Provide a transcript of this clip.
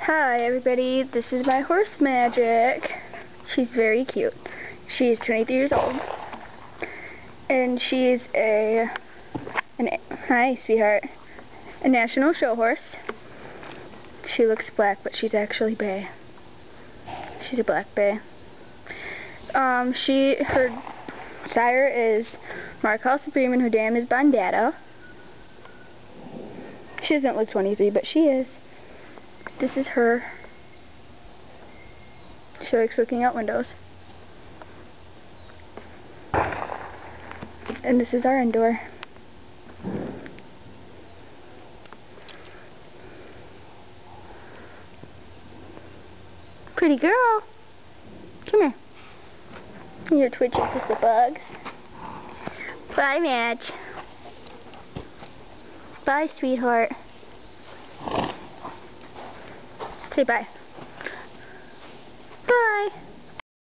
Hi everybody, this is my horse Magic. She's very cute. She's 23 years old. And she's hi sweetheart, a national show horse. She looks black, but she's actually bay. She's a black bay. Her sire is Markel Supreme and her dam is Bondata. She doesn't look 23, but she is. This is her. She likes looking out windows. And this is our indoor. Pretty girl. Come here. You're twitching because the bugs. Bye, Madge. Bye, sweetheart. Say bye.